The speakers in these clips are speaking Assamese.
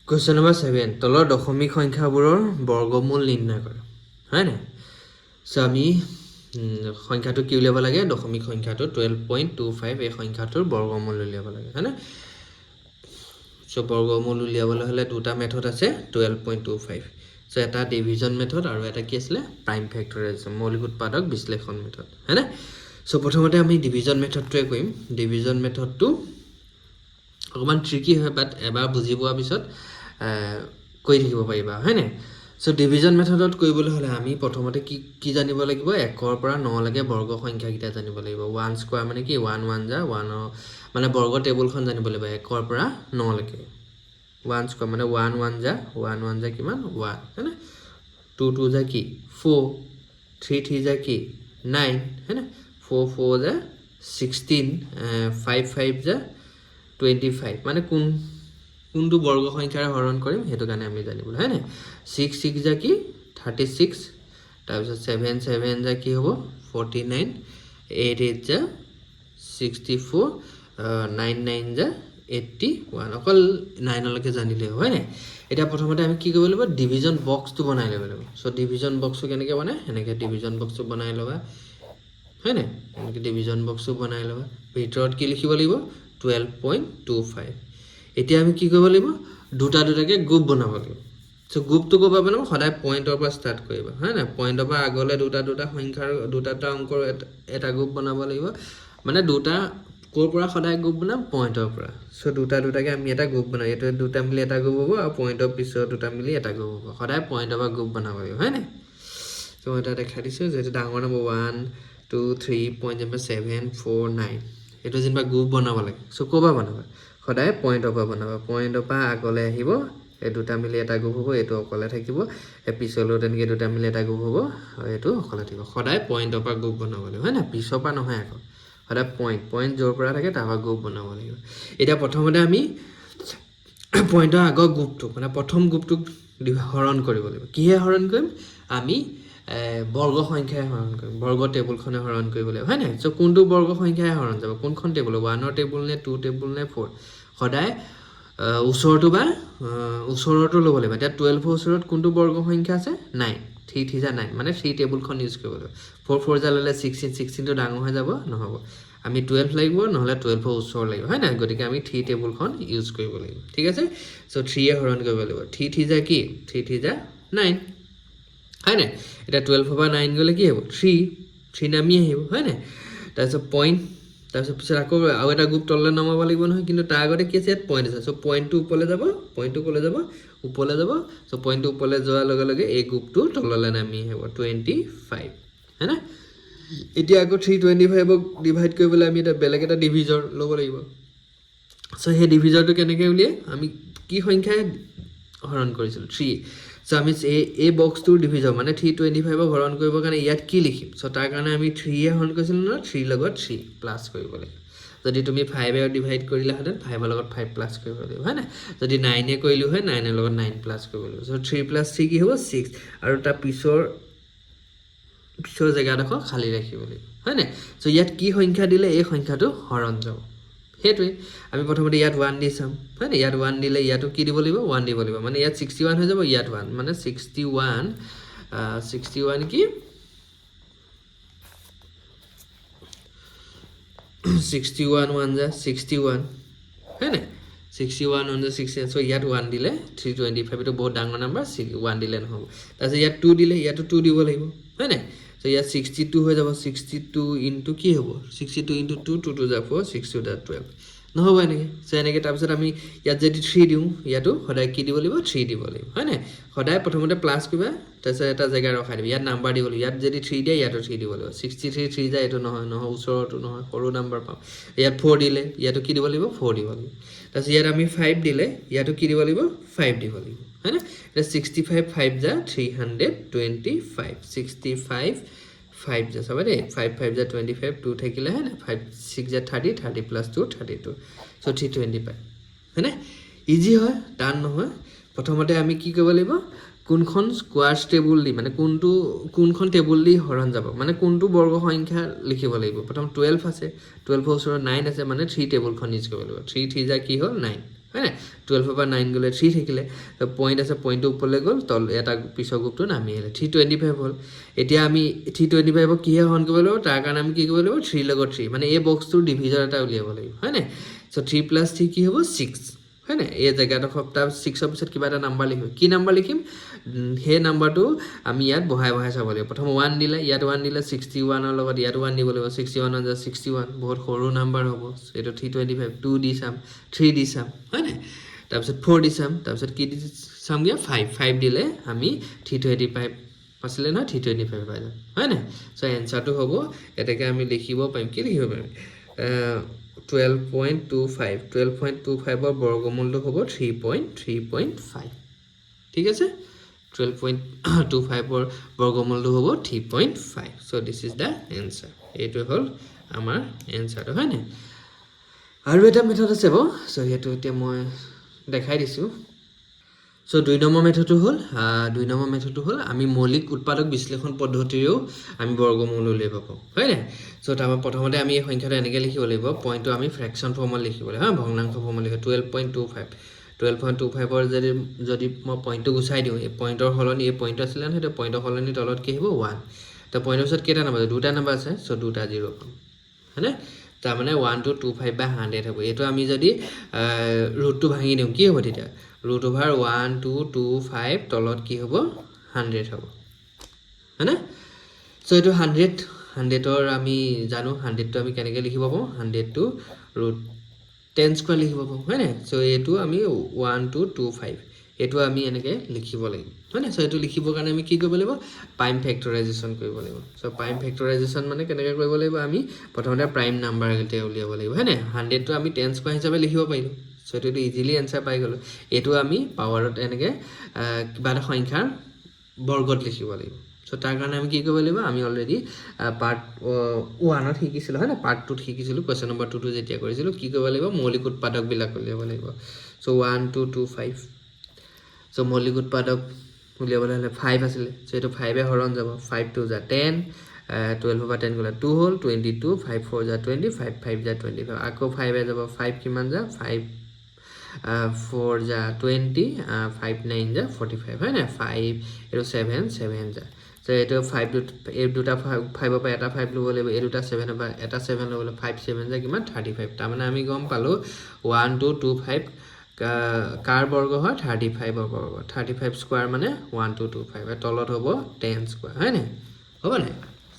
কুৱেশ্যন নম্বৰ 7 তলৰ দশমিক সংখ্যাবোৰৰ বৰ্গমূল নিৰ্ণয় কৰা হয় নাই সো আমি সংখ্যাটো কি উলিয়াব লাগে দশমিক সংখ্যাটো 12.25 এই সংখ্যাটোৰ বৰ্গমূল উলিয়াব লাগে হয় না সো বৰ্গমূল উলিয়াবলৈ হলে দুটা মেথড আছে 12.25 সো এটা ডিভিজন মেথড আৰু এটা কি আছিল প্ৰাইম ফেক্টৰাইজেশ্যন মৌলিক উৎপাদক বিশ্লেষণ মেথড হয় না সো প্ৰথমতে আমি ডিভিজন মেথডটোৱে কৰিম ডিভিজন মেথডটো অকমান ট্ৰিকি হয় বাট এবাৰ বুজি পোৱাৰ পিছত কৈ থাকিব পাৰিবা হয় নাই সো ডিভিজন মেথডত কৰিবলৈ হলে আমি প্ৰথমতে কি জানিব লাগিব 1 ৰ পৰা 9 লৈকে বৰ্গ সংখ্যা কিটা জানিব লাগিব 1 স্কয়াৰ মানে কি 1 1 যা 1 মানে বৰ্গ টেবুলখন জানিব লাগিব 1 ৰ পৰা 9 লৈকে 1 স্কয়াৰ মানে 1 1 যা 1 1 যা কিমান 1 हैन 2 2 যা কি 4 3 3 যা কি 9 हैन 4 4 যা 16 5 5 যা 25 মানে কোনটো বৰ্গ সংখ্যাৰে হৰণ কৰিম হেতু কাৰণে আমি জানিব হয় না 6 6 যা কি 36 তাৰ পিছত 7 7 যা কি হ'ব 49 8 8 যা 64 9 9 যা 81 অকল 9 লৈকে জানিলে হয় না এটা প্ৰথমতে আমি কি কৰিব লাগিব ডিভিজন বক্সটো বনাই ল'ব লাগিব সো ডিভিজন বক্সটো কেনেকৈ বনায় এনেকৈ ডিভিজন বক্সটো বনাই লবা হয় না এনেকৈ ডিভিজন বক্সটো বনাই লবা ভিতৰত কি লিখিব লাগিব 12.25 এতিয়া আমি কি কৰিব লাগিব দুটা দুটাকে গ্ৰুপ বনাব লাগিব সো গ্ৰুপটো ক'ব বনাম সদায় পইণ্টৰ পৰা ষ্টাৰ্ট কৰিবা হয় না পইণ্টৰ পৰা আগলৈ দুটা সংখ্যাৰ দুটা অংকৰ এটা গ্ৰুপ বনাব লাগিব মানে দুটা কোৰ পৰা সদায় গ্ৰুপ বনাম পইণ্টৰ পৰা সো দুটা দুটাকে আমি এটা গ্ৰুপ বনাই এটো দুটা মিলি এটা গ্ৰুপ হ'ব আৰু পইণ্টৰ পিছত দুটা মিলি এটা গ্ৰুপ হ'ব সদায় পইণ্টৰ পৰা গ্ৰুপ বনাব লাগিব হয় না সো এটা দেখা দিছো যেটো ডাঙৰ নম্বৰ 1 2 3 পইণ্ট নম্বৰ 7 4 9 এটো যেনিবা গ্ৰুপ বনাব লাগে সো কোবা বনাবা সদায় পইণ্টৰ পৰা বনাবা পইণ্টৰ পৰা আগলৈ আহিব এই দুটা মিলি এটা গ্ৰুপ হ'ব এটো অকলে থাকিব এই পিছলৈ তেনেকৈ দুটা মিলি এটা গ্ৰুপ হ'ব আৰু এটো অকলে থাকিব সদায় পইণ্টৰ পৰা গ্ৰুপ বনাব লাগিব হয় না পিছৰ পৰা নহয় আকৌ সদায় পইণ্ট জোৰ পৰা থাকে তাৰ পৰা গ্ৰুপ বনাব লাগিব এতিয়া প্ৰথমতে আমি পইণ্টৰ আগৰ গ্ৰুপটো মানে প্ৰথম গ্ৰুপটোক হৰণ কৰিব লাগিব কিহে হৰণ কৰিম আমি বৰ্গ সংখ্যায় হৰণ কৰিম বৰ্গ টেবুলখনে হৰণ কৰিব লাগিব হয় না সো কোনটো বৰ্গ সংখ্যায় হৰণ যাব কোনখন টেবুল 1 ৰ টেবুল নে 2 টেবুল নে 4 সদায় ওচৰটো বা ওচৰটো ল'ব লাগিব এতিয়া 12 ৰ ওচৰত কোনটো বৰ্গ সংখ্যা আছে 9 3 3 যা 9 মানে 3 টেবুলখন ইউজ কৰিব লাগিব 4 4 যা ল'লে 16 টো ডাঙৰ হৈ যাব নহব আমি 12 লাগিব নহলে 12 ৰ ওচৰ লাগিব হয় না গতিকে আমি 3 টেবুলখন ইউজ কৰিব লাগিব ঠিক আছে সো 3 এ হৰণ কৰিব লাগিব 3 3 যা কি 3 3 যা 9 হয় না এটা 12 পৰা 9 গলে কি হ'ব 3 নামি আহিব হয় না তাৰপিছত পইণ্ট তাৰপিছত পিছত আকৌ আৰু এটা গ্ৰুপ তললৈ নমাব লাগিব নহয় কিন্তু তাৰ আগতে কি আছে ইয়াত পইণ্ট আছে সো পইণ্টটো ওপৰলৈ যাব পইণ্টটো ক'লৈ যাব ওপৰলৈ যাব সো পইণ্টটো ওপৰলৈ যোৱাৰ লগে লগে এই গ্ৰুপটো তললৈ নামি আহিব 25 হয় না এতিয়া আকৌ 325ক ডিভাইড কৰিবলৈ আমি এটা বেলেগ এটা ডিভিজৰ ল'ব লাগিব সো সেই ডিভিজৰটো কেনেকৈ উলিয়াই আমি কি সংখ্যায় হৰণ কৰিছিল 3 সো আমি এই বক্সটোৰ ডিভিজন মানে 325ক হৰণ কৰিবৰ কাৰণে ইয়াত কি লিখিম সো তাৰ কাৰণে আমি 3 এ হৰণ কৰিছিল ন 3 লগত 3 প্লাস কৰিব লাগিব যদি তুমি 5 এ ডিভাইড কৰিলা হেতেন 5 ৰ লগত 5 প্লাস কৰিব লাগিব হয় না যদি 9 এ কৰিলো হয় 9 ৰ লগত 9 প্লাস কৰিব লাগিব সো 3 + 3 কি হ'ব 6 আৰু তাৰ পিছৰ জেগাডোখৰ খালি ৰাখিব লাগিব হয় না সো ইয়াত কি সংখ্যা দিলে এই সংখ্যাটো হৰণ যাব হেতুই আমি প্ৰথমতে ইয়াত 1 দি চাম হয় না ইয়াত 1 দিলে ইয়াতো কি দিব লাগিব 1 দিব লাগিব মানে ইয়াত 61 হৈ যাব ইয়াত 1 মানে 61 কি 61 1 যা 61 হয় না 61 1 যা 61 সো ইয়াত 1 দিলে 325 টো বহুত ডাঙৰ নম্বৰ 1 দিলে নহব তাৰপিছত ইয়াত 2 দিলে ইয়াতো 2 দিব লাগিব হয় না সো ইয়াত 62 হৈ যাব 62 ইনটু কি হ'ব 62 ইনটু 2 2 2 যা 4 6 2 যা 12 নহব এনেকৈ সো এনেকৈ তাৰপিছত আমি ইয়াত যদি 3 দিওঁ ইয়াতো সদায় কি দিব লাগিব 3 দিব লাগিব হয় না সদায় প্ৰথমতে প্লাস কৰিবা তাৰপিছত এটা জেগা ৰখাই দিবা ইয়াত নাম্বাৰ দিব লাগিব ইয়াত যদি 3 দিয়ে ইয়াতো 3 দিব লাগিব 63 3 যা এটো নহয় ওচৰটো নহয় সৰু নাম্বাৰ পাম ইয়াত 4 দিলে ইয়াতো কি দিব লাগিব 4 দিব লাগিব তাৰপিছত ইয়াত আমি 5 দিলে ইয়াতো কি দিব লাগিব 5 দিব লাগিব হয় না এটা 65 5 যা 325 65 5 যা সবাই 5 5 যা 25 2 থাকিলে হয় না 5 6 যা 30 30 + 2 32 সো 325 হয় না ইজি হয় টান নহয় প্ৰথমতে আমি কি কৰিব লাগিব কোনখন স্কোয়াৰ্স টেবুল দি মানে কোনখন টেবুল দি হৰণ যাব মানে কোনটো বৰ্গ সংখ্যা লিখিব লাগিব প্ৰথম 12 আছে 12 ৰ ওচৰত 9 আছে মানে 3 টেবুলখন ইউজ কৰিব লাগিব 3 3 যা কি হ'ল 9 হয়নে 12 পৰা 9 গ'লে 3 থাকিলে তো পইণ্ট আছে পইণ্টটো ওপৰলৈ গ'ল তল এটা পিছৰ গ্ৰুপটো নামি আহিলে 325 হ'ল এতিয়া আমি 325ক কিহে হৰণ কৰিব লাগিব তাৰ কাৰণে আমি কি কৰিব লাগিব 3 লগত 3 মানে এই বক্সটোৰ ডিভিজৰ এটা উলিয়াব লাগিব হয়নে সো 3 + 3 কি হ'ব 6 হয়নে এই জেগাডোখৰ তাৰ 6ৰ পিছত কিবা এটা নাম্বাৰ লিখিম কি নাম্বাৰ লিখিম সেই নাম্বাৰটো আমি ইয়াত বহাই চাব লাগিব প্ৰথম 1 দিলে ইয়াত 1 দিলে 61ৰ লগত ইয়াত 1 দিব লাগিব 61 + 61 বহুত সৰু নাম্বাৰ হ'ব এইটো 325 2 দি চাম 3 দি চাম হয়নে তাৰপিছত 4 দি চাম তাৰপিছত কি দি চামগে 5 দিলে আমি 325 আছিলে না 325 পাই যাম হয়নে সো এনসাৰটো হ'ব এটাকে আমি লিখিব পাৰিম কি লিখিব পাৰিম 12.25 ৰ বৰ্গমূলটো হ'ব 3.5 ঠিক আছে 12.25 ৰ বৰ্গমূলটো হ'ব 3.5 so this is the answer এইটো হ'ল আমাৰ এনসাৰটো হয়নে আৰু এটা মেথড আছে ব সো হেতু এতিয়া মই দেখাই দিছো সো 2 নম্বৰ মেথডটো হ'ল আমি মৌলিক উৎপাদক বিশ্লেষণ পদ্ধতিৰেও আমি বৰ্গমূল উলিয়াব পাৰোঁ হয়নে সো তাৰ প্ৰথমতে আমি এই সংখ্যাটো এনেকৈ লিখিব লাগিব পইণ্টটো আমি ফ্ৰেকশন ফৰ্মত লিখিব লাগিব হা ভগ্নাংশ ফৰ্মত লিখিব 12.25 ৰ যদি মই পইণ্টটো গুচাই দিওঁ এই পইণ্টৰ হলনি এই পইণ্ট আছিল না সেইটো পইণ্টৰ হলনি তলত কি হ'ব 1 তো পইণ্টৰ পিছত কেইটা নম্বৰ আছে দুটা নম্বৰ আছে সো দুটা 0 পাম হয়নে তাৰ মানে 1/225 হ'ব এইটো আমি যদি ৰুটটো ভাঙি দিওঁ কি হ'ব তেতিয়া √1/225 তলত কি হ'ব 100 হ'ব হয়নে সো এইটো 100ৰ আমি জানো 100টো আমি কেনেকৈ লিখিব পাৰোঁ 100 টো √10² লিখিব পাৰোঁ হয়নে সো এইটো আমি 1/225 এইটো আমি এনেকৈ লিখিব লাগিব হয়নে সো এইটো লিখিবৰ কাৰণে আমি কি কৰিব লাগিব প্ৰাইম ফেক্টৰাইজেশ্যন কৰিব লাগিব সো প্ৰাইম ফেক্টৰাইজেশ্যন মানে কেনেকৈ কৰিব লাগিব আমি প্ৰথমতে প্ৰাইম নাম্বাৰ এটা উলিয়াব লাগিব হয়নে 100টো আমি 10² হিচাপে লিখিব পাৰিলোঁ সো এইটো ইজিলি এনসাৰ পাই গ'লো এইটো আমি পাৱাৰত এনেকৈ কিবা এটা সংখ্যাৰ বৰ্গত লিখিব লাগিব সো তাৰ কাৰণে আমি কি কৰিব লাগিব আমি অলৰেডি পাৰ্ট 1ত শিকিছিলোঁ হয় না পাৰ্ট 2ত শিকিছিলোঁ কোৱেশ্চন নম্বৰ 2 যেতিয়া কৰিছিলোঁ কি কৰিব লাগিব মৌলিক উৎপাদকবিলাক উলিয়াব লাগিব সো 1 2 2 5 সো মৌলিক উৎপাদক উলিয়াবলৈ হ'লে 5 আছিলে সো এইটো 5 এ হৰণ যাব 5 2 * 10 12 পৰা 10 গ'লে 2 হ'ল 22 5 4 * 20 5 5 * 25 আকৌ 5 এ যাব 5 কিমান যা 5 4 * 20 5 9 * 45 হয় না 5 এটো 7 যা সো এটো 5 এই দুটা 5 পৰা এটা 5 ল'ব লাগিব এই দুটা 7 পৰা এটা 7 ল'ব লাগিব 5 7 যা কিমান 35 তাৰ মানে আমি গম পালো 1 2 2 5 কাৰ বৰ্গ হয় 35 ৰ বৰ্গ 35² মানে 1 2 2 5 এর তলত হ'ব 10² হয় না হ'ব না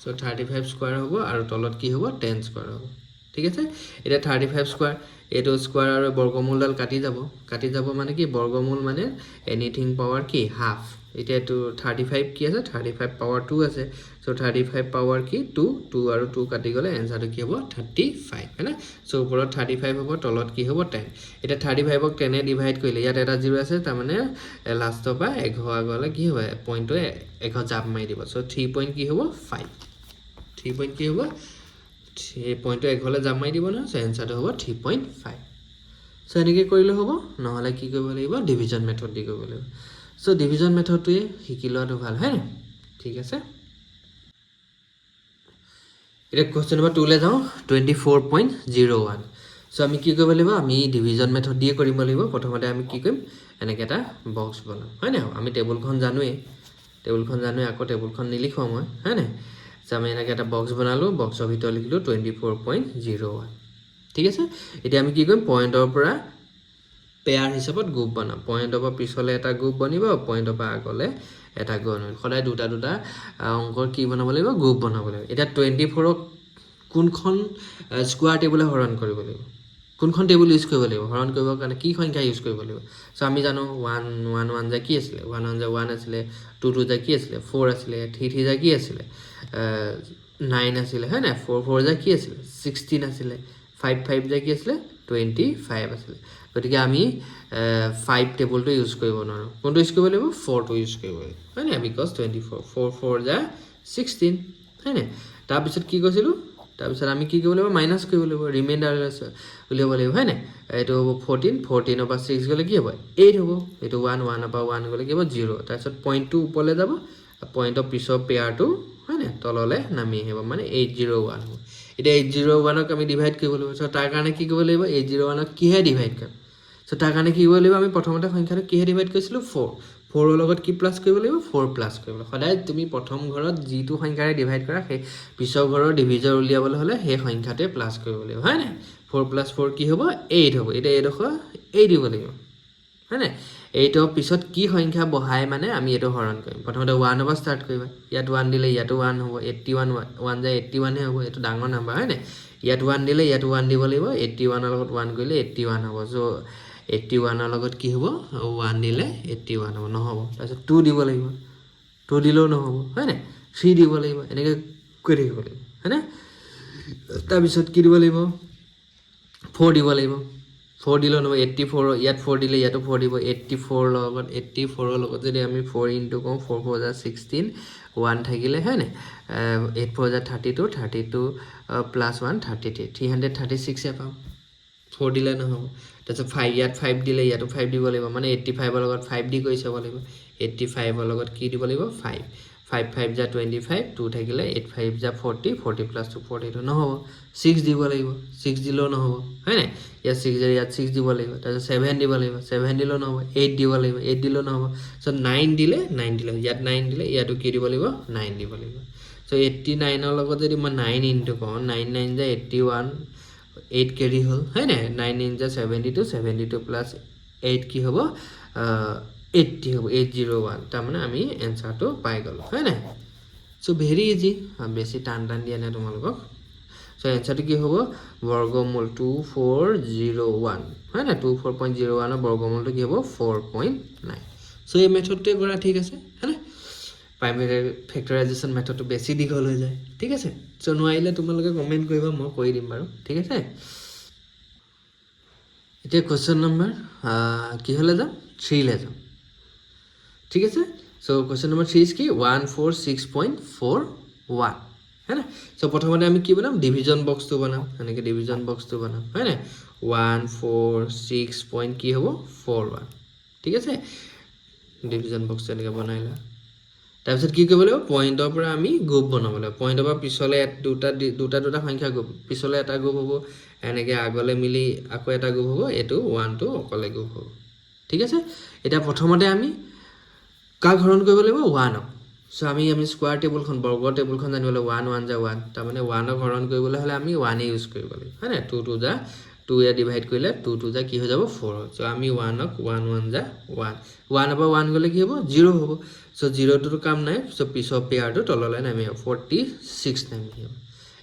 সো 35² হ'ব আৰু তলত কি হ'ব 10² হ'ব ঠিক আছে এটা 35² এটো স্কয়ার আৰু বৰ্গমূলডাল কাটি যাব মানে কি বৰ্গমূল মানে এনিথিং পাৱাৰ কি হাফ এটা তো 35 কি আছে 35 পাৱাৰ 2 আছে সো 35 পাৱাৰ কি 2 2 আৰু 2 কাটি গলে এনসাৰটো কি হ'ব 35 है ना সো ওপৰত 35 হ'ব তলত কি হ'ব 10 এটা 35 ক 10 এ ডিভাইড কৰিলে ইয়াত এটা 0 আছে তাৰ মানে লাষ্টৰ পৰা 11 আগলে কি হ'ব পইণ্টটো 11 জাপ মাৰি দিব সো 3 পইণ্ট কি হ'ব 5 3 পইণ্ট কি হ'ব এই পইণ্টটো 11 লে জাপ মাৰি দিব না সো এনসাৰটো হ'ব 3.5 সো এনেকৈ কৰিলে হ'ব নহলে কি কৰিব লাগিব ডিভিজন মেথড দি কৰিব লাগিব সো ডিভিজন মেথডটোৱে শিকি লোৱাটো ভাল হয় না ঠিক আছে এটা কোৱেশ্চন নম্বৰ 2 লে যাও 24.01 সো আমি কি কৰিব লাগিব আমি ডিভিজন মেথড দিয়ে কৰিব লাগিব প্ৰথমতে আমি কি কৰিম এনেকৈ এটা বক্স বনাম হয় না আমি টেবুলখন জানোৱে আকৌ টেবুলখন নিলিখো মই হয় না সো আমি এনেকৈ এটা বক্স বনালো বক্সৰ ভিতৰত লিখিলো 24.01 ঠিক আছে এতিয়া আমি কি কৰিম পইণ্টৰ পৰা পেয়াৰ হিচাপত গ্ৰুপ বনাম পইণ্টৰ পৰা পিছলে এটা গ্ৰুপ বনিব পইণ্টৰ পৰা আগলে এটা গ্ৰুপ বনিব সদায় দুটা অংকৰ কি বনাব লাগিব গ্ৰুপ বনাব লাগিব এটা 24 ক কোনখন স্কয়াৰ টেবুলে হৰণ কৰিব লাগিব কোনখন টেবুল ইউজ কৰিব লাগিব হৰণ কৰিবৰ কাৰণে কি সংখ্যা ইউজ কৰিব লাগিব সো আমি জানো 1 1 1 যা কি আছিল 1 1 যা 1 আছিল 2 2 যা কি আছিল 4 আছিল 3 3 যা কি আছিল 9 আছিল হয় না 4 4 যা কি আছিল 16 আছিল 5 5 যা কি আছিল 25 আছিল গতিকে আমি 5 টেবুলটো ইউজ কৰিব নোৱাৰো কোনটো ইউজ কৰিব লাগিব 4 টো ইউজ কৰিব লাগিব হয় না বিকজ 24 4 4 যা 16 হয় না তাৰ পিছত কি কৈছিলো তাৰ পিছত আমি কি কৰিব লাগিব মাইনাস কৰিব লাগিব ৰিমাইন্ডাৰ উলিয়াব লাগিব হয় না এটো হ'ব 14 14 পৰা 6 গলে কি হ'ব 8 হ'ব এটো 1 1 পৰা 1 গলে কি হ'ব 0 তাৰ পিছত পইণ্টটো ওপৰলে যাব পইণ্টৰ পিছৰ পেয়াৰটো হয় না তললে নামি আহিব মানে 801 হ'ব এটা 801 ক আমি ডিভাইড কৰিব লাগিব সো তাৰ কাৰণে কি কৰিব লাগিব 801 ক কিহে ডিভাইড কৰিম সো তাৰ কাৰণে কি কৰিব লাগিব আমি প্ৰথমতে সংখ্যাটো কিহে ডিভাইড কৰিছিলোঁ 4 4ৰ লগত কি প্লাছ কৰিব লাগিব 4 প্লাছ কৰিব লাগিব সদায় তুমি প্ৰথম ঘৰত যিটো সংখ্যাৰে ডিভাইড কৰা সেই পিছৰ ঘৰৰ ডিভিজৰ উলিয়াবলৈ হ'লে সেই সংখ্যাটোৱে প্লাছ কৰিব লাগিব হয় নাই 4 + 4 কি হ'ব 8 হ'ব এতিয়া এইডোখৰ 8 দিব লাগিব হয় নাই এইটো পিছত কি সংখ্যা বহাই মানে আমি এইটো হৰণ কৰিম প্ৰথমতে 1 পৰা ষ্টাৰ্ট কৰিবা ইয়াত 1 দিলে ইয়াতো 1 হ'ব 81 1 যায় 81 হে হ'ব এইটো ডাঙৰ নাম্বাৰ হয় নাই ইয়াত 1 দিলে ইয়াতো 1 দিব লাগিব 81 ৰ লগত 1 কৰিলে 81 হ'ব সো 81 ৰ লগত কি হ'ব 1 দিলে 81 হ'ব নহ'ব তাৰপিছত 2 দিব লাগিব 2 দিলেও নহ'ব হয় নাই 3 দিব লাগিব এনেকৈ কৰি থাকিব লাগিব হয় না তাৰপিছত কি দিব লাগিব 4 দিব লাগিব 4 দিলেও নহ'ব 84 ইয়াত 4 দিলে ইয়াতো 4 দিব 84 লগত 84 ৰ লগত যদি আমি 4 ইনটু কওঁ 4 4 = 16 1 থাকিলে হয় নাই 8 4 = 32 32 প্লাছ 1 33 336 এ পাম 4 দিলে নহ'ব তাৰপিছত 5 ইয়াত 5 দিলে ইয়াতো 5 দিব লাগিব মানে 85 ৰ লগত 5 দি কৰি চাব লাগিব 85 ৰ লগত কি দিব লাগিব 5 5 5 = 25 2 থাকিলে 8 5 = 40 40 + 2 42 নহ'ব 6 দিব লাগিব 6 দিলেও নহ'ব হয় নাই ইয়াত 6 দিলে ইয়াত 6 দিব লাগিব তাৰপিছত 7 দিব লাগিব 7 দিলেও নহ'ব 8 দিব লাগিব 8 দিলেও নহ'ব সো 9 দিলে 9 দিলে ইয়াত 9 দিলে ইয়াতো কি দিব লাগিব 9 দিব লাগিব সো 89 ৰ লগত যদি মই 9 ইনটু কওঁ 9 9 = 81 8 কেৰি হ'ল হয় নাই 9 9 = 72 72 প্লাছ 8 কি হ'ব 80 হ'ব 801 তাৰমানে আমি এনসাৰটো পাই গ'লো হয় নাই সো ভেৰি ইজি বেছি টান দিয়া নাই তোমালোকক সো এনসাৰটো কি হ'ব বৰ্গমূল 2401 হয় না 24.01 ৰ বৰ্গমূলটো কি হ'ব 4.9 সো এই মেথডটোৱে কৰা ঠিক আছে হয় না প্ৰাইমেৰী ফেক্টৰাইজেশ্যন মেথডটো বেছি দীঘল হৈ যায় ঠিক আছে সো নোৱাৰিলে তোমালোকে কমেন্ট কৰিবা মই কৈ দিম বাৰু ঠিক আছে এতিয়া কোৱেশ্চন নম্বৰ কি হলে যাম 3 লে যাম ঠিক আছে সো কোৱেশ্চন নম্বৰ 3 ইজ কি 146.41 है ना सो प्रथमते আমি কি বনাম ডিভিজন বক্সটো বনাম এনেকে ডিভিজন বক্সটো বনাম হয় না 146 পইণ্ট কি হ'ব 41 ঠিক আছে ডিভিজন বক্স এনেকে বনাইলা তাৰপিছত কি কৰিব লাগিব পইণ্টৰ পৰা আমি গ্ৰুপ বনাব লাগিব পইণ্টৰ পৰা পিছলে দুটা সংখ্যা গ্ৰুপ পিছলে এটা গ্ৰুপ হ'ব এনেকে আগলে মিলি আকৌ এটা গ্ৰুপ হ'ব এটো 1 টো অকলে গ্ৰুপ হ'ব ঠিক আছে এটা প্ৰথমতে আমি কা হৰণ কৰিব লাগিব 1 সো আমি স্কয়াৰ টেবুলখন বৰ্গ টেবুলখন জানিবলৈ 1 1 * 1 তাৰ মানে 1 ক হৰণ কৰিবলৈ হলে আমি 1 ইউজ কৰিব লাগিব হয় না 2 2 * 2 এ ডিভাইড কৰিলে 2 2 * কি হৈ যাব 4 সো আমি 1 ক 1 1 * 1 1 পৰা 1 গলে কি হ'ব 0 হ'ব সো 0 টো কাম নাই সো পিছৰ পেয়াৰটো তললৈ নামি 46 নামি হ'ব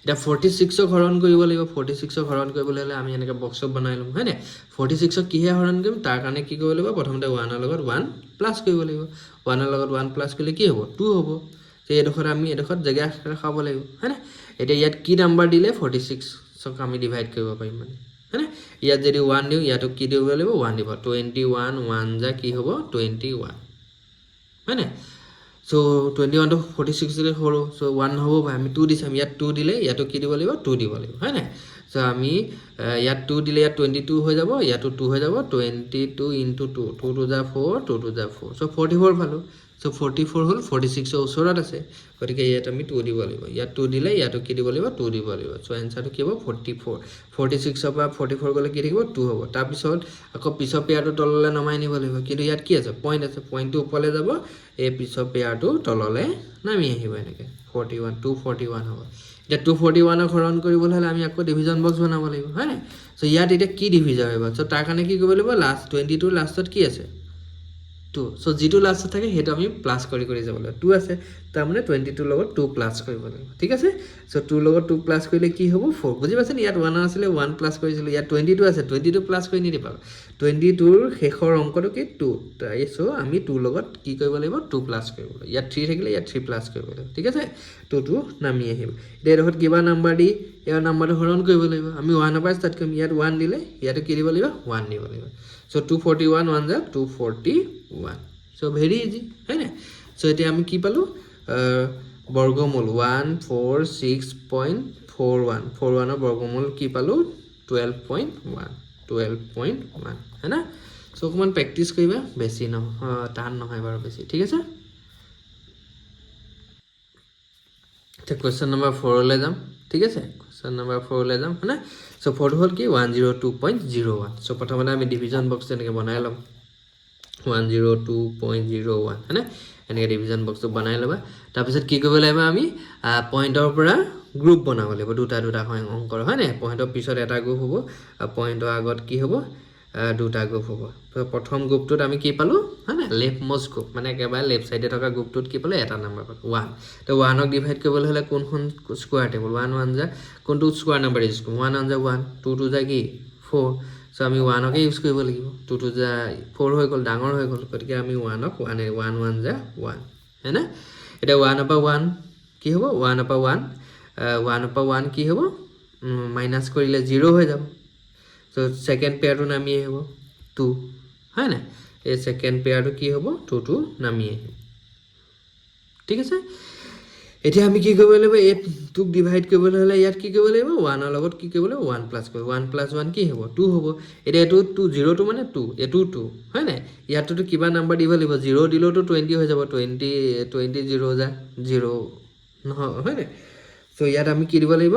এটা 46 ক হৰণ কৰিব লাগিব 46 ক হৰণ কৰিবলৈ হলে আমি এনেকে বক্স বনাই লম হয় না 46 ক কিহে হৰণ কৰিম তাৰ কাৰণে কি কৰিব লাগিব প্ৰথমতে 1 ৰ লগত 1 প্লাস কৰিব লাগিব 1 ৰ লগত 1 প্লাস কৰিলে কি হ'ব 2 হ'ব তে এডোখৰ আমি এডোখৰ জায়গা ৰাখাব লাগিব হয় না এতিয়া ইয়াত কি নাম্বাৰ দিলে 46 ক আমি ডিভাইড কৰিব পাৰিম মানে है ना ইয়াত যদি 1 দিও ইয়াতো কি দিব লাগিব 1 দিব 21 1 যা কি হ'ব 21 है ना সো 21 to 46 দিলে হলো সো 1 হ'ব ভাই আমি 2 দিছাম ইয়াত 2 দিলে ইয়াতো কি দিব লাগিব 2 দিব লাগিব হয় না সো আমি ইয়াত 2 দিলে ইয়াত 22 হৈ যাব ইয়াতো 2 হৈ যাব 22 * 2 2 2 * 4 2 2 * 4 সো 44 পালো সো 44 হল 46 ৰ ওচৰত আছে গতিকে ইয়াত আমি 2 দিব লাগিব ইয়াত 2 দিলে ইয়াতো কি দিব লাগিব 2 দিব লাগিব সো আনসাৰটো কি হ'ব 44 46 ৰ পৰা 44 গলে কি থাকিব 2 হ'ব তাৰ পিছত আকৌ পিছৰ পেয়াৰটো তললৈ নমাই নিব লাগিব কিন্তু ইয়াত কি আছে পইণ্ট আছে পইণ্টটো ওপৰলৈ যাব এই পিছৰ পেয়াৰটো তললৈ নামি আহিব এনেকে 41 241 হ'ব এতিয়া 241 ক হৰণ কৰিবলৈ হলে আমি আকৌ ডিভিজন বক্স বনাব লাগিব হয় না সো ইয়াত এটা কি ডিভিজন হ'ব সো তাৰ কাৰণে কি কৰিব লাগিব লাষ্ট 22 লাষ্টত কি আছে 2 সো যেটো লাষ্টত থাকে হেটো আমি প্লাস কৰি যাব লাগিব 2 আছে তাৰ মানে 22 লগত 2 প্লাস কৰিব লাগিব ঠিক আছে সো 2 লগত 2 প্লাস কৰিলে কি হ'ব 4 বুজি পাছেন ইয়াত 1 আছিল 1 প্লাস কৰিছিল ইয়াত 22 আছে 22 প্লাস কৰি নিদিবা 22 ৰ শেষৰ অংকটো কি 2 তাই সো আমি 2 লগত কি কৰিব লাগিব 2 প্লাস কৰিব লাগিব ইয়াত 3 থাকিলে ইয়াত 3 প্লাস কৰিব লাগিব ঠিক আছে 2 নামি আহিব এৰহত কিবা নাম্বাৰ দি এৰ নাম্বাৰটো হৰণ কৰিব লাগিব আমি 1 পৰা ষ্টাৰ্ট কৰিম ইয়াত 1 দিলে ইয়াত কি দিব লাগিব 1 দিব লাগিব সো 241 1 * 241 সো ভেৰি ইজি হয় না সো এতিয়া আমি কি পালো বৰ্গমূল 146.41 41 ৰ বৰ্গমূল কি পালো 12.1 है ना সো অকমান প্ৰেক্টিস কৰিবা বেছি নহয় টান নহয় বাৰু বেছি ঠিক আছে তে কোৱেশ্চন নম্বৰ 4 লৈ যাম ঠিক আছে So number 4 লৈ যাম হয়নে so 4 হ'ল কি 102.01 so প্ৰথমতে আমি ডিভিজন বক্স এনেকৈ বনাই ল'ম 102.01 হয়নে এনেকৈ ডিভিজন বক্সটো বনাই ল'বা তাৰপিছত কি কৰিব লাগিব আমি পইণ্টৰ পৰা গ্ৰুপ বনাব লাগিব দুটা দুটা অংকৰ হয়নে পইণ্টৰ পিছত এটা গ্ৰুপ হ'ব পইণ্টৰ আগত কি হ'ব দুটা গ্ৰুপ হ'ব প্ৰথম গ্ৰুপটোত আমি কি পালোঁ হয়নে লেফ্ট মোষ্ট গ্ৰুপ মানে একেবাৰে লেফ্ট ছাইডে থকা গ্ৰুপটোত কি পালোঁ এটা নাম্বাৰ পালোঁ 1 তো 1ক ডিভাইড কৰিবলৈ হ'লে কোনখন স্কোৱাৰ টেবল 1 1 যা কোনটো স্কোৱাৰ নাম্বাৰ ইউজ কৰিম 1 1 যা 1 2 2 যা কি 4 চ' আমি 1কে ইউজ কৰিব লাগিব 2 2 যা 4 হৈ গ'ল ডাঙৰ হৈ গ'ল গতিকে আমি 1ক 1 1 যা 1 হয়নে এতিয়া 1 পৰা 1 কি হ'ব 1 পৰা 1 কি হ'ব মাইনাছ কৰিলে 0 হৈ যাব so second pair to নামি আহিব 2 হয় না এই second pair to কি হ'ব 2 2 নামি আহিব ঠিক আছে এতিয়া আমি কি কৰিব লাগিব এই 2 ডিভাইড কৰিবলৈ হলে ইয়াত কি কৰিব লাগিব 1 ৰ লগত কি কৰিব লাগিব 1 প্লাস কৰিব 1 প্লাস 1 কি হ'ব 2 হ'ব এতিয়া এটো 2 0 টো মানে 2 এটো 2 হয় না ইয়াত তো কিবা নাম্বাৰ দিব লাগিব 0 দিলেও তো 20 হৈ যাব 20 0 যা 0 নহয় হয় না সো ইয়াত আমি কি দিব লাগিব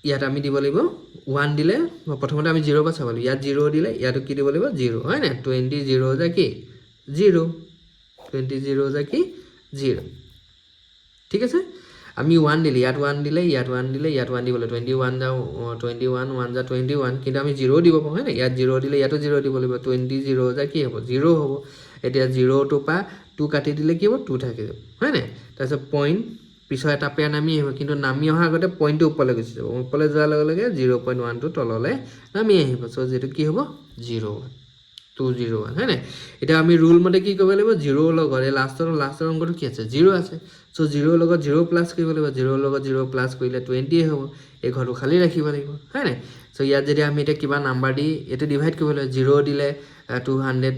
ইয়াত আমি দিব লাগিব 1 দিলে প্ৰথমতে আমি 0 পৰা চাবলো ইয়াত 0 দিলে ইয়াত কি দিব লাগিব 0 হয় না 20 0 যা কি 0 20 0 যা কি 0 ঠিক আছে আমি 1 দিলে ইয়াত 1 দিলে ইয়াত 1 দিলে ইয়াত 1 দিবলে 21 যা 21 1 যা 21 কিন্তু আমি 0 দিব হয় না ইয়াত 0 দিলে ইয়াতো 0 দিব লাগিব 20 0 যা কি হ'ব 0 হ'ব এতিয়া 0 টু পা 2 কাটি দিলে কি হ'ব 2 থাকি যাব হয় না তাৰপিছত পইণ্ট পিছত এটা পেয়াৰ নামি আহিব কিন্তু নামি অহাৰ আগতে পইণ্টটো ওপৰলৈ গুচি যাব ওপৰলৈ যোৱাৰ লগে লগে 0.1 টো তললৈ নামি আহিব সো যেটো কি হ'ব 0 201 হয় না এটা আমি রুল মতে কি কৰিব লাগিব 0 লগত এই লাষ্টৰ অংকটো কি আছে 0 আছে সো 0 লগত 0 প্লাস কৰিব লাগিব 0 লগত 0 প্লাস কৰিলে 20 হ'ব এই ঘৰটো খালি ৰাখিব লাগিব হয় না সো ইয়াত যদি আমি এটা কিবা নাম্বাৰ দি এটো ডিভাইড কৰিব লাগিব 0 দিলে 200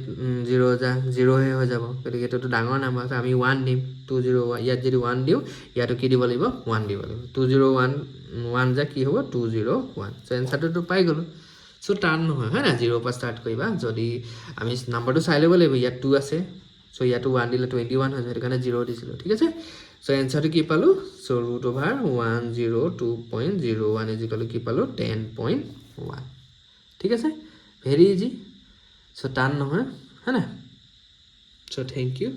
0 যা 0 হে হৈ যাব গতিকে এটো ডাঙৰ নাম্বাৰ আছে আমি 1 দিম 201 ইয়াত যদি 1 দিও ইয়াতো কি দিব লাগিব 1 দিব লাগিব 201 1 যা কি হ'ব 201 সো এনসারটো পাই গলো সো টান নহয় হয় না 0 পৰা স্টাৰ্ট কৰিবা যদি আমি নাম্বাৰটো চাই ল'ব লাগিব ইয়াত 2 আছে সো ইয়াতো 1 দিলে 21 হৈ যায় কাৰণে 0 দিছিল ঠিক আছে সো এনসারটো কি পালো সো √102.01 কি পালো 10.1 ঠিক আছে ভেরি ইজি সো টান নহয় হয় না সো থ্যাংক ইউ